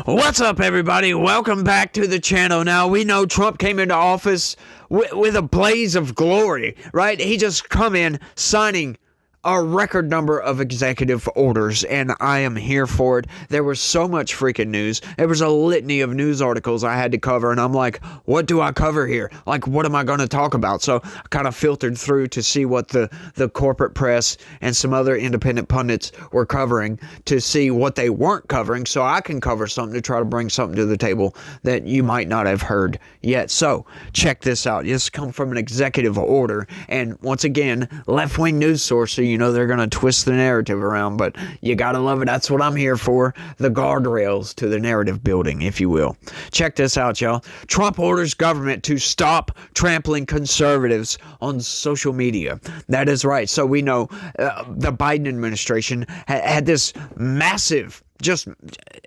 What's up, everybody? Welcome back to the channel. Now, we know Trump came into office with a blaze of glory, right? He just come in signing a record number of executive orders, and I am here for it. There was so much freaking news. There was a litany of news articles I had to cover, and I'm like, what do I cover here? Like, what am I going to talk about? So I kind of filtered through to see what the corporate press and some other independent pundits were covering to see what they weren't covering, so I can cover something to try to bring something to the table that you might not have heard yet. So check this out. This come from an executive order, and once again, left-wing news source, so you know they're going to twist the narrative around, but you gotta love it. That's what I'm here for. The guardrails to the narrative building, if you will. Check this out, y'all. Trump orders government to stop trampling conservatives on social media. That is right. So we know the Biden administration had this massive, just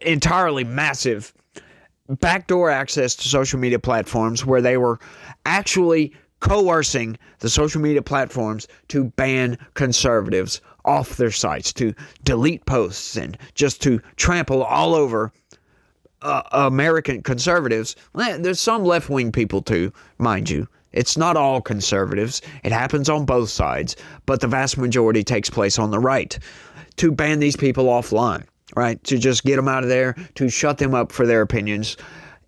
entirely massive backdoor access to social media platforms where they were actually coercing the social media platforms to ban conservatives off their sites, to delete posts, and just to trample all over American conservatives. There's some left-wing people too, mind you. It's not all conservatives. It happens on both sides, but the vast majority takes place on the right. To ban these people offline, right? To just get them out of there, to shut them up for their opinions,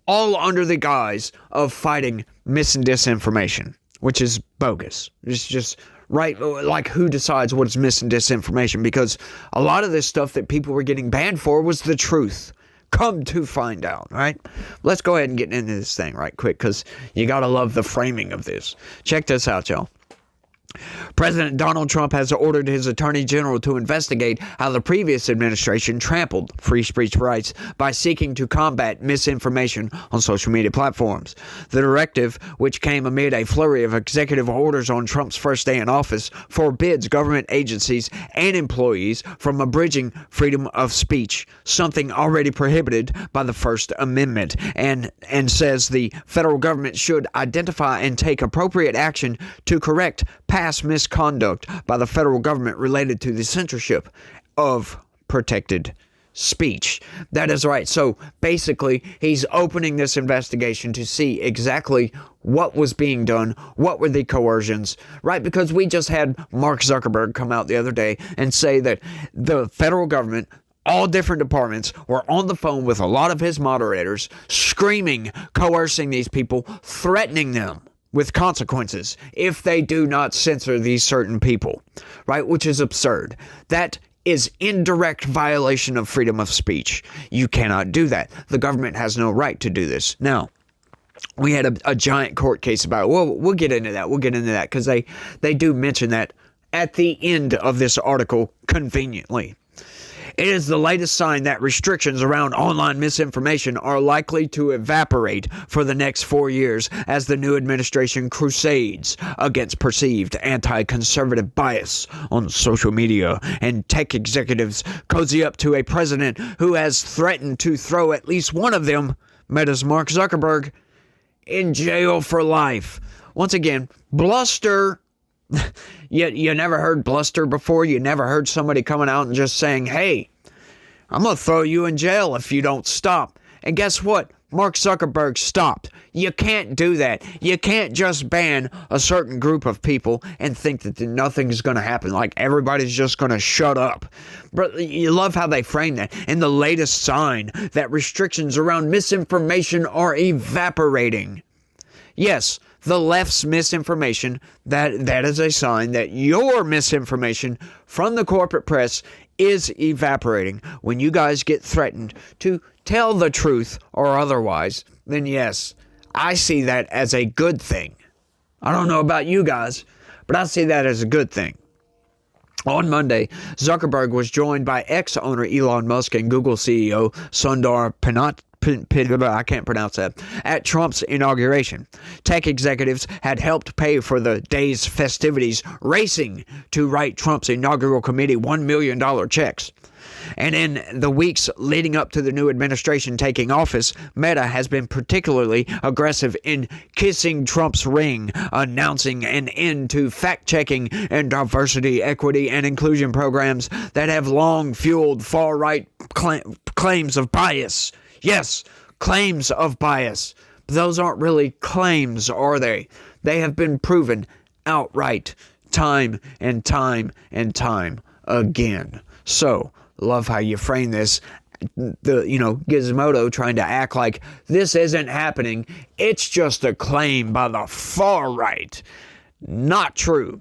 all under the guise of fighting mis and disinformation, which is bogus. It's just right. Like, who decides what is mis and disinformation? Because a lot of this stuff that people were getting banned for was the truth. Come to find out, right? Let's go ahead and get into this thing right quick, because you gotta love the framing of this. Check this out, y'all. President Donald Trump has ordered his attorney general to investigate how the previous administration trampled free speech rights by seeking to combat misinformation on social media platforms. The directive, which came amid a flurry of executive orders on Trump's first day in office, forbids government agencies and employees from abridging freedom of speech, something already prohibited by the First Amendment, and says the federal government should identify and take appropriate action to correct past misconduct by the federal government related to the censorship of protected speech. That is right. So basically, he's opening this investigation to see exactly what was being done, what were the coercions, right? Because we just had Mark Zuckerberg come out the other day and say that the federal government, all different departments, were on the phone with a lot of his moderators, screaming, coercing these people, threatening them with consequences if they do not censor these certain people, right? Which is absurd. That is indirect violation of freedom of speech. You cannot do that. The government has no right to do this. Now, we had a giant court case about it. Well, we'll get into that. We'll get into that because they do mention that at the end of this article conveniently. It is the latest sign that restrictions around online misinformation are likely to evaporate for the next 4 years as the new administration crusades against perceived anti-conservative bias on social media, and tech executives cozy up to a president who has threatened to throw at least one of them, Meta's Mark Zuckerberg, in jail for life. Once again, bluster. You never heard bluster before? You never heard somebody coming out and just saying, hey, I'm going to throw you in jail if you don't stop. And guess what? Mark Zuckerberg stopped. You can't do that. You can't just ban a certain group of people and think that nothing's going to happen. Like everybody's just going to shut up. But you love how they frame that. And the latest sign that restrictions around misinformation are evaporating. Yes, the left's misinformation, that is a sign that your misinformation from the corporate press is evaporating. When you guys get threatened to tell the truth or otherwise, then yes, I see that as a good thing. I don't know about you guys, but I see that as a good thing. On Monday, Zuckerberg was joined by ex-owner Elon Musk and Google CEO Sundar I can't pronounce that, at Trump's inauguration. Tech executives had helped pay for the day's festivities, racing to write Trump's inaugural committee $1 million checks. And in the weeks leading up to the new administration taking office, Meta has been particularly aggressive in kissing Trump's ring, announcing an end to fact-checking and diversity, equity, and inclusion programs that have long fueled far-right claims of bias. Yes, claims of bias. But those aren't really claims, are they? They have been proven outright time and time and time again. So, love how you frame this. Gizmodo trying to act like this isn't happening. It's just a claim by the far right. Not true.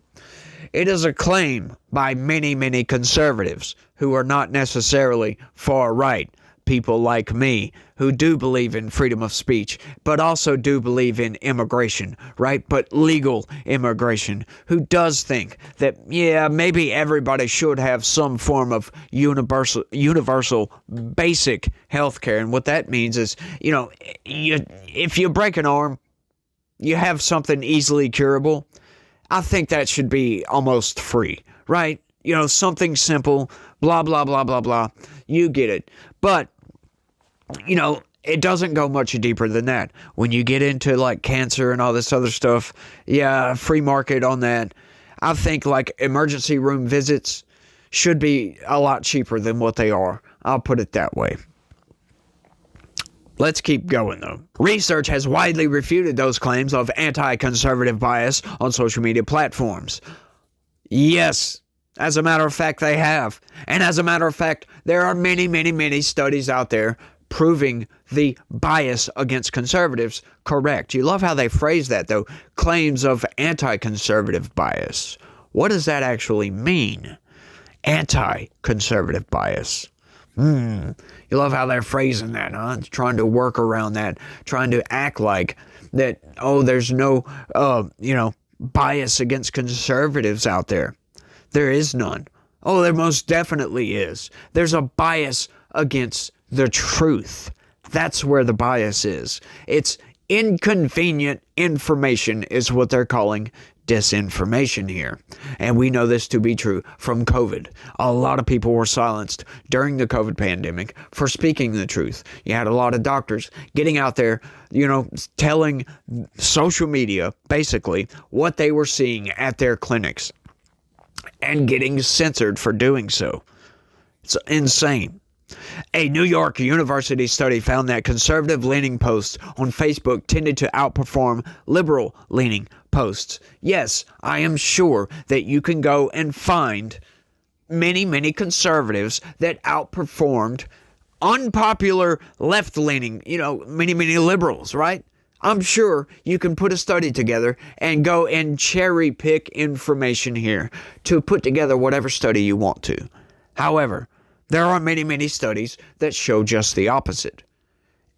It is a claim by many, many conservatives who are not necessarily far right. People like me who do believe in freedom of speech, but also do believe in immigration, right? But legal immigration, who does think that, yeah, maybe everybody should have some form of universal basic health care. And what that means is, if you break an arm, you have something easily curable. I think that should be almost free, right? Something simple, blah, blah, blah, blah, blah. You get it. But it doesn't go much deeper than that. When you get into like cancer and all this other stuff, yeah, free market on that. I think like emergency room visits should be a lot cheaper than what they are. I'll put it that way. Let's keep going, though. Research has widely refuted those claims of anti-conservative bias on social media platforms. Yes, as a matter of fact, they have. And as a matter of fact, there are many, many, many studies out there proving the bias against conservatives correct. You love how they phrase that, though. Claims of anti-conservative bias. What does that actually mean? Anti-conservative bias. You love how they're phrasing that, huh? Trying to work around that. Trying to act like that, there's no, bias against conservatives out there. There is none. Oh, there most definitely is. There's a bias against the truth. That's where the bias is. It's inconvenient information is what they're calling disinformation here. And we know this to be true from COVID. A lot of people were silenced during the COVID pandemic for speaking the truth. You had a lot of doctors getting out there, telling social media basically what they were seeing at their clinics and getting censored for doing so. It's insane. A New York University study found that conservative-leaning posts on Facebook tended to outperform liberal-leaning posts. Yes, I am sure that you can go and find many, many conservatives that outperformed unpopular left-leaning, many, many liberals, right? I'm sure you can put a study together and go and cherry pick information here to put together whatever study you want to. However, there are many, many studies that show just the opposite.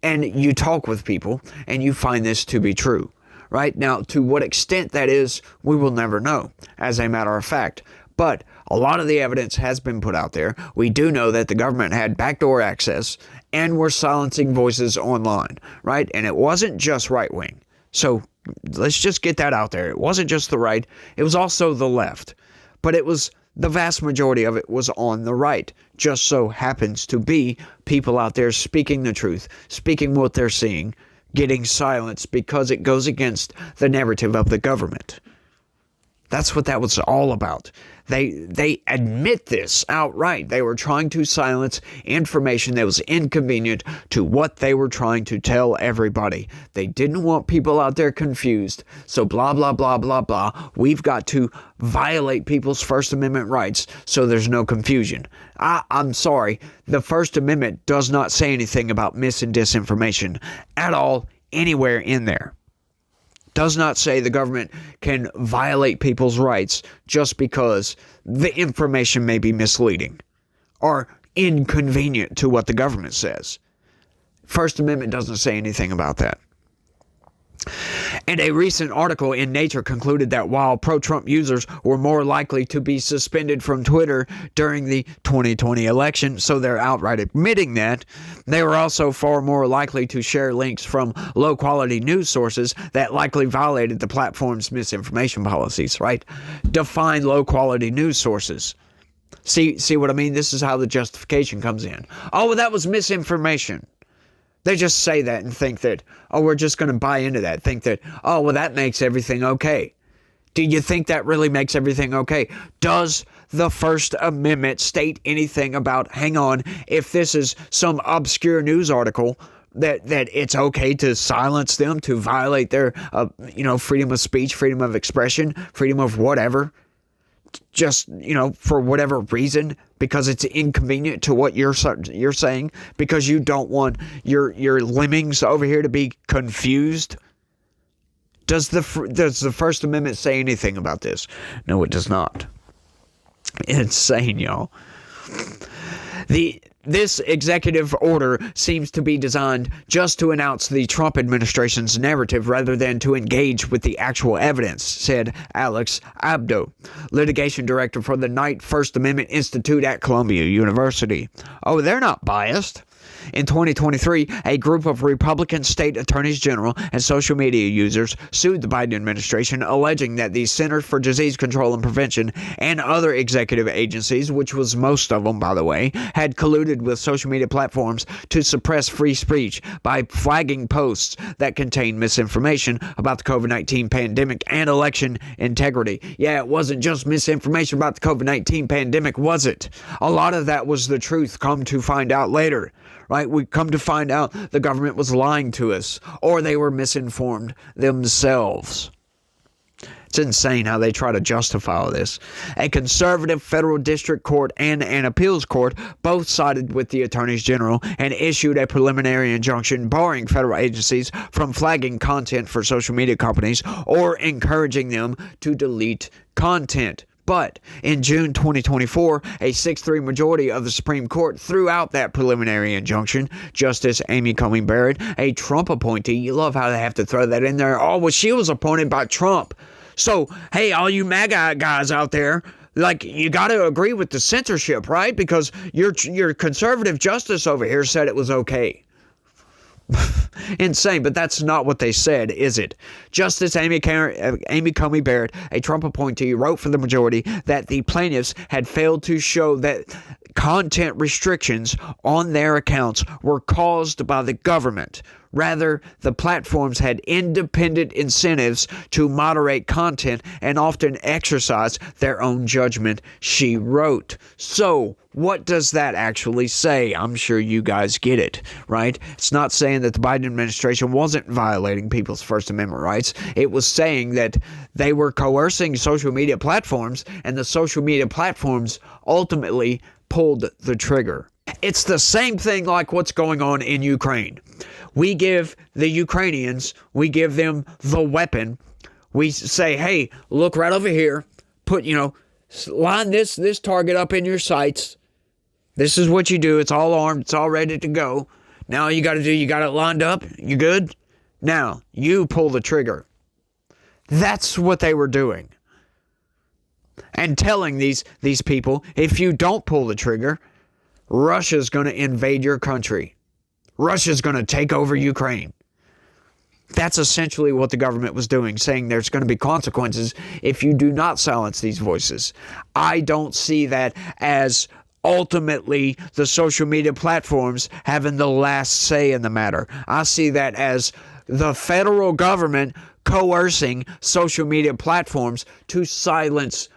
And you talk with people and you find this to be true. Right? Now, to what extent that is, we will never know, as a matter of fact. But a lot of the evidence has been put out there. We do know that the government had backdoor access and were silencing voices online, right? And it wasn't just right-wing. So let's just get that out there. It wasn't just the right. It was also the left. But the vast majority of it was on the right. Just so happens to be people out there speaking the truth, speaking what they're seeing, getting silenced because it goes against the narrative of the government. That's what that was all about. They admit this outright. They were trying to silence information that was inconvenient to what they were trying to tell everybody. They didn't want people out there confused. So blah, blah, blah, blah, blah. We've got to violate people's First Amendment rights so there's no confusion. I'm sorry. The First Amendment does not say anything about mis and disinformation at all anywhere in there. Does not say the government can violate people's rights just because the information may be misleading or inconvenient to what the government says. First Amendment doesn't say anything about that. And a recent article in Nature concluded that while pro-Trump users were more likely to be suspended from Twitter during the 2020 election, so they're outright admitting that, they were also far more likely to share links from low-quality news sources that likely violated the platform's misinformation policies, right? Define low-quality news sources. See what I mean? This is how the justification comes in. Oh, well, that was misinformation. They just say that and think that, we're just going to buy into that. Think that, well, that makes everything okay. Do you think that really makes everything okay? Does the First Amendment state anything about, hang on, if this is some obscure news article, that it's okay to silence them, to violate their, freedom of speech, freedom of expression, freedom of whatever, just, for whatever reason, because it's inconvenient to what you're saying, because you don't want your lemmings over here to be confused. Does the First Amendment say anything about this? No, it does not. Insane, y'all. This executive order seems to be designed just to announce the Trump administration's narrative rather than to engage with the actual evidence, said Alex Abdo, litigation director for the Knight First Amendment Institute at Columbia University. Oh, they're not biased. In 2023, a group of Republican state attorneys general and social media users sued the Biden administration, alleging that the Centers for Disease Control and Prevention and other executive agencies, which was most of them, by the way, had colluded with social media platforms to suppress free speech by flagging posts that contained misinformation about the COVID-19 pandemic and election integrity. Yeah, it wasn't just misinformation about the COVID-19 pandemic, was it? A lot of that was the truth, come to find out later. Right? We come to find out the government was lying to us, or they were misinformed themselves. It's insane how they try to justify all this. A conservative federal district court and an appeals court both sided with the attorneys general and issued a preliminary injunction barring federal agencies from flagging content for social media companies or encouraging them to delete content. But in June 2024, a 6-3 majority of the Supreme Court threw out that preliminary injunction. Justice Amy Coney Barrett, a Trump appointee, you love how they have to throw that in there. Oh, well, she was appointed by Trump. So, hey, all you MAGA guys out there, like, you got to agree with the censorship, right? Because your conservative justice over here said it was okay. Insane, but that's not what they said, is it? Justice Amy Coney Barrett, a Trump appointee, wrote for the majority that the plaintiffs had failed to show that content restrictions on their accounts were caused by the government. Rather, the platforms had independent incentives to moderate content and often exercise their own judgment, she wrote. So, what does that actually say? I'm sure you guys get it, right? It's not saying that the Biden administration wasn't violating people's First Amendment rights. It was saying that they were coercing social media platforms, and the social media platforms ultimately pulled the trigger. It's the same thing like what's going on in Ukraine. We give the Ukrainians, we give them the weapon. We say, hey, look right over here. Put, line this target up in your sights. This is what you do. It's all armed. It's all ready to go. Now all you got to do, you got it lined up. You good? Now you pull the trigger. That's what they were doing. And telling these people, if you don't pull the trigger, Russia's going to invade your country. Russia's going to take over Ukraine. That's essentially what the government was doing, saying there's going to be consequences if you do not silence these voices. I don't see that as ultimately the social media platforms having the last say in the matter. I see that as the federal government coercing social media platforms to silence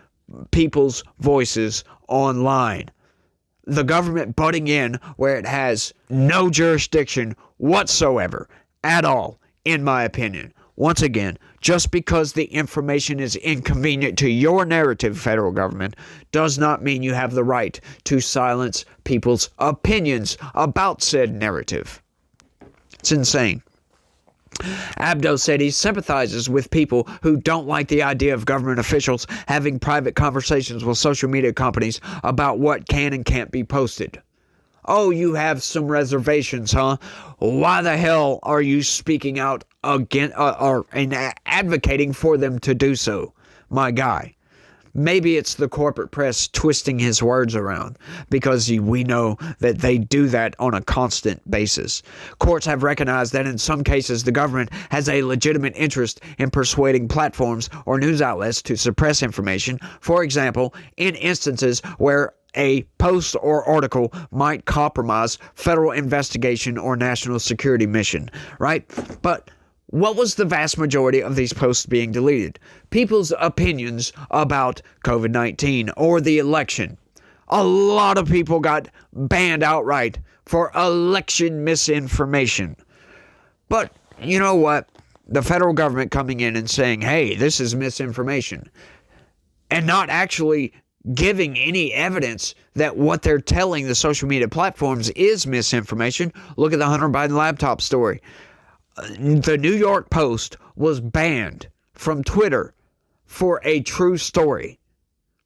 people's voices online. The government butting in where it has no jurisdiction whatsoever at all, in my opinion. Once again, just because the information is inconvenient to your narrative, federal government, does not mean you have the right to silence people's opinions about said narrative. It's insane. Abdo said he sympathizes with people who don't like the idea of government officials having private conversations with social media companies about what can and can't be posted. Oh, you have some reservations, huh? Why the hell are you speaking out and advocating for them to do so, my guy? Maybe it's the corporate press twisting his words around, because we know that they do that on a constant basis. Courts have recognized that in some cases the government has a legitimate interest in persuading platforms or news outlets to suppress information. For example, in instances where a post or article might compromise federal investigation or national security mission, right? But what was the vast majority of these posts being deleted? People's opinions about COVID-19 or the election. A lot of people got banned outright for election misinformation. But you know what? The federal government coming in and saying, hey, this is misinformation, and not actually giving any evidence that what they're telling the social media platforms is misinformation. Look at the Hunter Biden laptop story. The New York Post was banned from Twitter for a true story,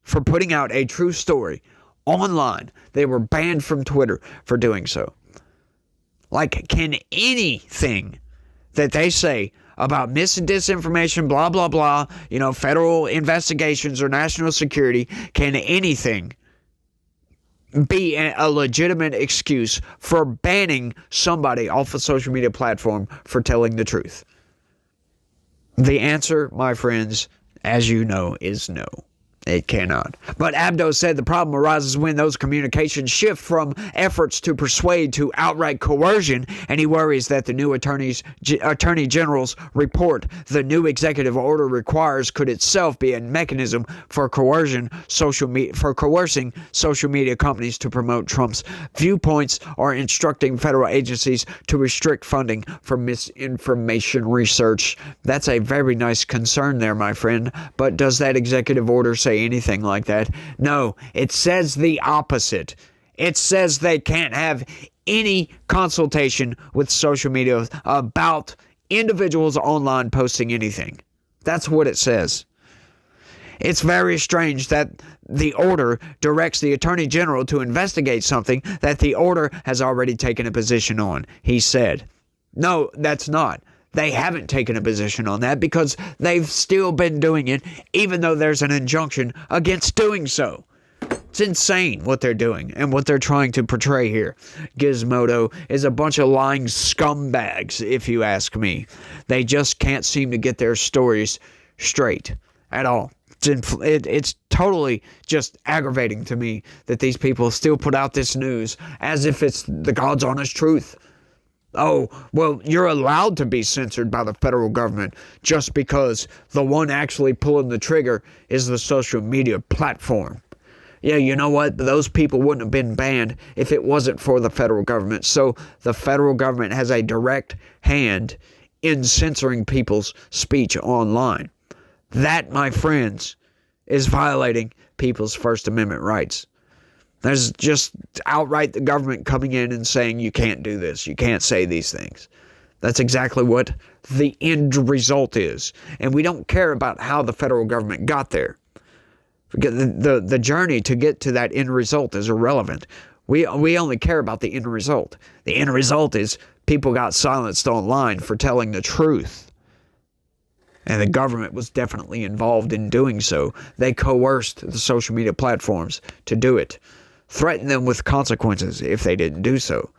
for putting out a true story online. They were banned from Twitter for doing so. Like, can anything that they say about mis and disinformation, blah, blah, blah, federal investigations or national security, can anything be a legitimate excuse for banning somebody off a social media platform for telling the truth? The answer, my friends, as you know, is no. It cannot. But Abdo said the problem arises when those communications shift from efforts to persuade to outright coercion, and he worries that the new Attorney General's report the new executive order requires could itself be a mechanism for coercing social media companies to promote Trump's viewpoints or instructing federal agencies to restrict funding for misinformation research. That's a very nice concern there, my friend. But does that executive order say anything like that? No, it says the opposite. It says they can't have any consultation with social media about individuals online posting anything. That's what it says. It's very strange that the order directs the Attorney General to investigate something that the order has already taken a position on, he said. No, that's not. They haven't taken a position on that because they've still been doing it, even though there's an injunction against doing so. It's insane what they're doing and what they're trying to portray here. Gizmodo is a bunch of lying scumbags, if you ask me. They just can't seem to get their stories straight at all. It's totally just aggravating to me that these people still put out this news as if it's the God's honest truth. Oh, well, you're allowed to be censored by the federal government just because the one actually pulling the trigger is the social media platform. Yeah, you know what? Those people wouldn't have been banned if it wasn't for the federal government. So the federal government has a direct hand in censoring people's speech online. That, my friends, is violating people's First Amendment rights. There's just outright the government coming in and saying you can't do this, you can't say these things. That's exactly what the end result is. And we don't care about how the federal government got there. The journey to get to that end result is irrelevant. We only care about the end result. The end result is people got silenced online for telling the truth. And the government was definitely involved in doing so. They coerced the social media platforms to do it. Threatened them with consequences if they didn't do so.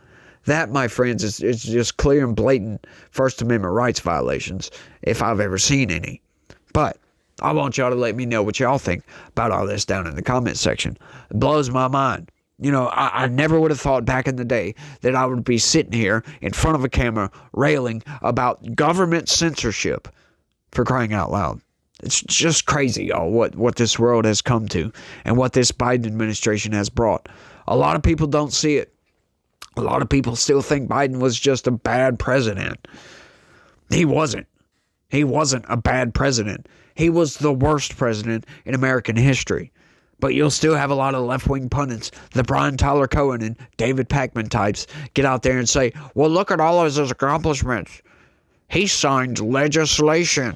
That, my friends, is just clear and blatant First Amendment rights violations, if I've ever seen any. But I want y'all to let me know what y'all think about all this down in the comment section. It blows my mind. I never would have thought back in the day that I would be sitting here in front of a camera railing about government censorship, for crying out loud. It's just crazy, y'all, what this world has come to and what this Biden administration has brought. A lot of people don't see it. A lot of people still think Biden was just a bad president. He wasn't. He wasn't a bad president. He was the worst president in American history. But you'll still have a lot of left-wing pundits, the Brian Tyler Cohen and David Pakman types, get out there and say, well, look at all of his accomplishments. He signed legislation.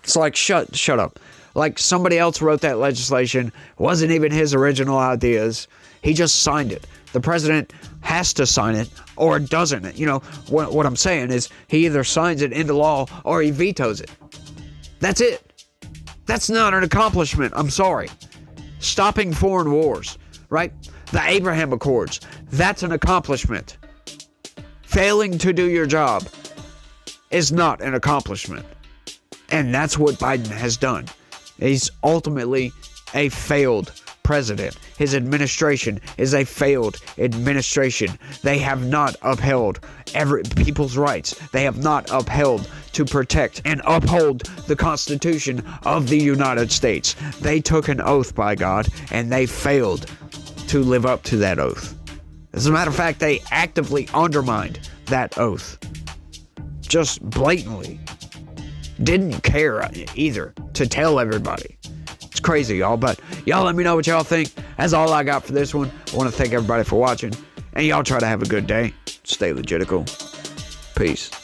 It's like, shut up. Like, somebody else wrote that legislation. Wasn't even his original ideas. He just signed it. The president has to sign it or doesn't. What I'm saying is he either signs it into law or he vetoes it. That's it. That's not an accomplishment. I'm sorry. Stopping foreign wars, right? The Abraham Accords. That's an accomplishment. Failing to do your job is not an accomplishment. And that's what Biden has done. He's ultimately a failed president. His administration is a failed administration. They have not upheld people's rights. They have not upheld to protect and uphold the Constitution of the United States. They took an oath, by God, and they failed to live up to that oath. As a matter of fact, they actively undermined that oath. Just blatantly. Didn't care either to tell everybody. It's crazy, y'all, but y'all let me know what y'all think. That's all I got for this one. I want to thank everybody for watching, and y'all try to have a good day. Stay legitical. Peace.